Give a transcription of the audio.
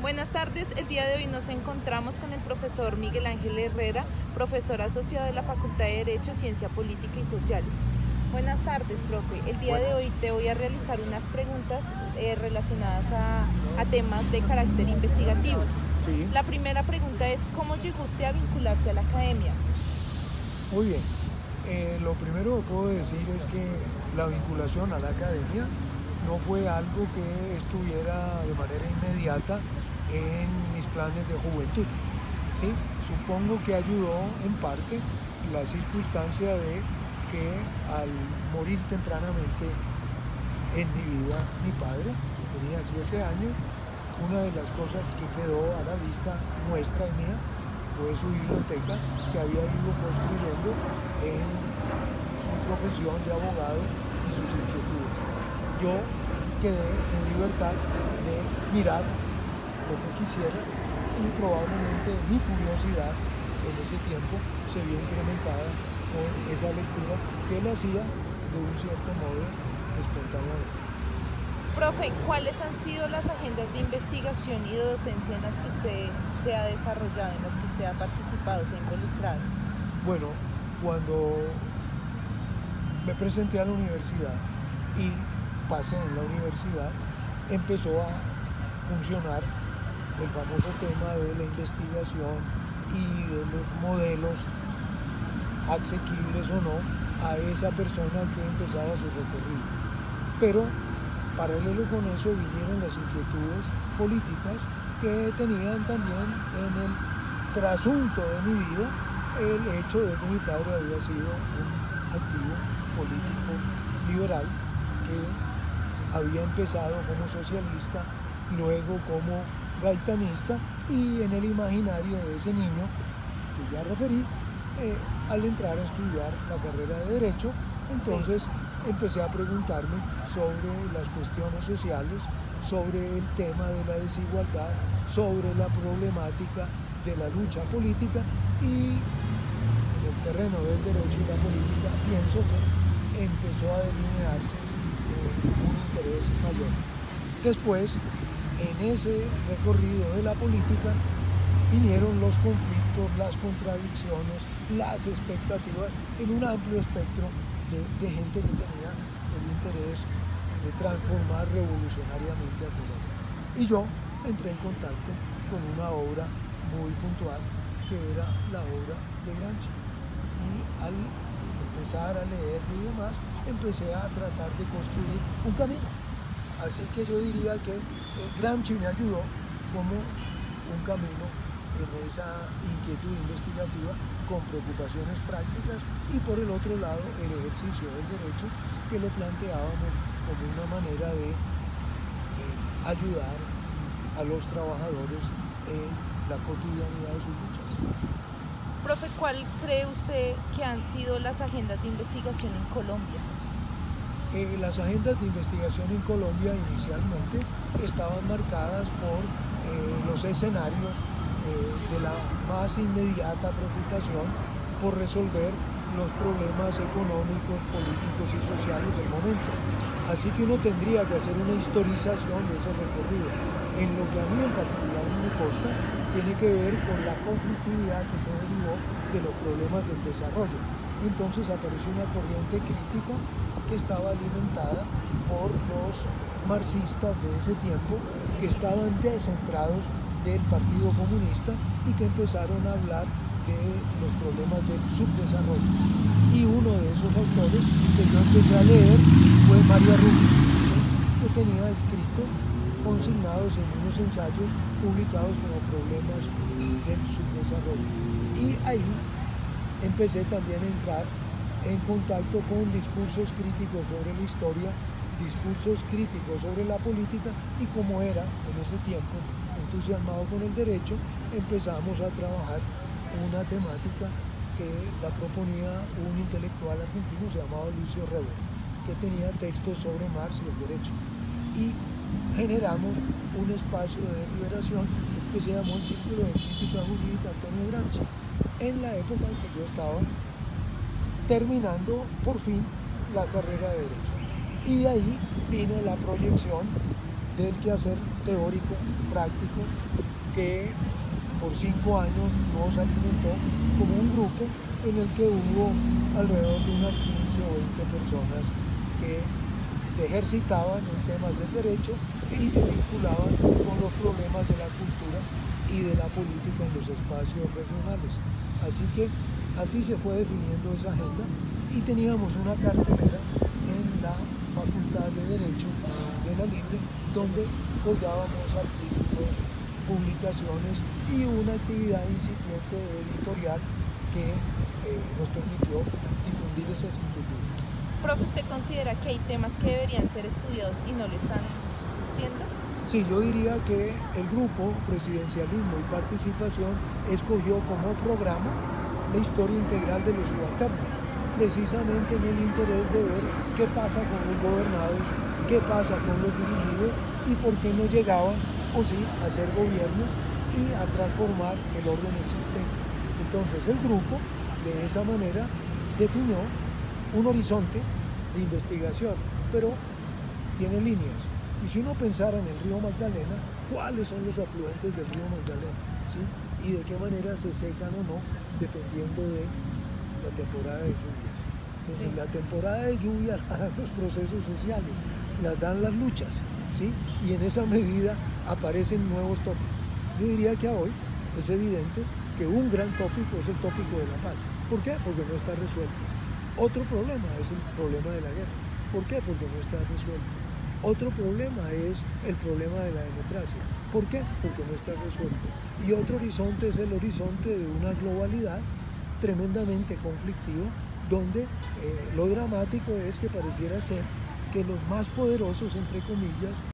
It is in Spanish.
Buenas tardes, el día de hoy nos encontramos con el profesor Miguel Ángel Herrera, profesor asociado de la Facultad de Derecho, Ciencia Política y Sociales. Buenas tardes, profe. El día de hoy te voy a realizar unas preguntas relacionadas a temas de carácter investigativo. Sí. La primera pregunta es, ¿cómo llegó usted a vincularse a la academia? Muy bien. Lo primero que puedo decir es que la vinculación a la academia no fue algo que estuviera de manera inmediata en mis planes de juventud. ¿Sí? Supongo que ayudó en parte la circunstancia de que al morir tempranamente en mi vida mi padre, tenía 7 años, una de las cosas que quedó a la vista nuestra y mía fue su biblioteca que había ido construyendo en su profesión de abogado y sus inquietudes. Yo quedé en libertad de mirar lo que quisiera y probablemente mi curiosidad en ese tiempo se vio incrementada por esa lectura que él hacía de un cierto modo espontáneamente. Profe, ¿cuáles han sido las agendas de investigación y de docencia en las que usted se ha desarrollado, en las que usted ha participado, se ha involucrado? Bueno, cuando me presenté a la universidad y pasé en la universidad, empezó a funcionar el famoso tema de la investigación y de los modelos asequibles o no a esa persona que empezaba su recorrido. Pero paralelo con eso vinieron las inquietudes políticas que tenían también en el trasunto de mi vida el hecho de que mi padre había sido un activo político liberal que había empezado como socialista, luego como gaitanista, y en el imaginario de ese niño que ya referí, al entrar a estudiar la carrera de Derecho, entonces empecé a preguntarme sobre las cuestiones sociales, sobre el tema de la desigualdad, sobre la problemática de la lucha política, y en el terreno del derecho y la política pienso que empezó a delinearse un interés mayor. Después, en ese recorrido de la política, vinieron los conflictos, las contradicciones, las expectativas en un amplio espectro de gente que tenía el interés de transformar revolucionariamente a Colombia. Y yo entré en contacto con una obra muy puntual que era la obra de Gramsci. Y al empezar a leerlo y demás, empecé a tratar de construir un camino. Así que yo diría que Gramsci me ayudó como un camino en esa inquietud investigativa con preocupaciones prácticas, y por el otro lado el ejercicio del derecho, que lo planteábamos como una manera de ayudar a los trabajadores en la cotidianidad de sus luchas. Profe, ¿cuál cree usted que han sido las agendas de investigación en Colombia? Las agendas de investigación en Colombia inicialmente estaban marcadas por los escenarios de la más inmediata preocupación por resolver los problemas económicos, políticos y sociales del momento. Así que uno tendría que hacer una historización de ese recorrido. En lo que a mí en particular me consta, tiene que ver con la conflictividad que se derivó de los problemas del desarrollo. Entonces apareció una corriente crítica que estaba alimentada por los marxistas de ese tiempo, que estaban descentrados del Partido Comunista y que empezaron a hablar de los problemas del subdesarrollo. Y uno de esos autores que yo empecé a leer fue María Rubio, que tenía escritos consignados en unos ensayos publicados como problemas del subdesarrollo. Y ahí empecé también a entrar en contacto con discursos críticos sobre la historia, discursos críticos sobre la política, y como era en ese tiempo entusiasmado con el derecho, empezamos a trabajar una temática que la proponía un intelectual argentino llamado Lucio Rever, que tenía textos sobre Marx y el derecho, y generamos un espacio de deliberación que se llamó el Círculo de Crítica Jurídica Antonio Gramsci, en la época en que yo estaba terminando por fin la carrera de Derecho. Y de ahí vino la proyección del quehacer teórico, práctico, que por 5 años nos alimentó como un grupo en el que hubo alrededor de unas 15 o 20 personas que se ejercitaban en temas del derecho y se vinculaban con los problemas de la cultura y de la política en los espacios regionales. Así que así se fue definiendo esa agenda y teníamos una cartelera en la Facultad de Derecho de la Libre donde colgábamos artículos, publicaciones y una actividad incipiente editorial que nos permitió difundir esas inquietudes. Profe, ¿usted considera que hay temas que deberían ser estudiados y no lo están siendo? Sí, yo diría que el grupo Presidencialismo y Participación escogió como programa la historia integral de los subalternos, precisamente en el interés de ver qué pasa con los gobernados, qué pasa con los dirigidos y por qué no llegaban, o sí, a ser gobierno y a transformar el orden existente. Entonces el grupo, de esa manera, definió un horizonte de investigación, pero tiene líneas. Y si uno pensara en el río Magdalena, ¿cuáles son los afluentes del río Magdalena? ¿Sí? Y de qué manera se secan o no, dependiendo de la temporada de lluvias. Entonces, la temporada de lluvias la dan los procesos sociales, las dan las luchas, ¿sí? Y en esa medida aparecen nuevos tópicos. Yo diría que hoy es evidente que un gran tópico es el tópico de la paz. ¿Por qué? Porque no está resuelto. Otro problema es el problema de la guerra. ¿Por qué? Porque no está resuelto. Otro problema es el problema de la democracia. ¿Por qué? Porque no está resuelto. Y otro horizonte es el horizonte de una globalidad tremendamente conflictiva, donde lo dramático es que pareciera ser que los más poderosos, entre comillas,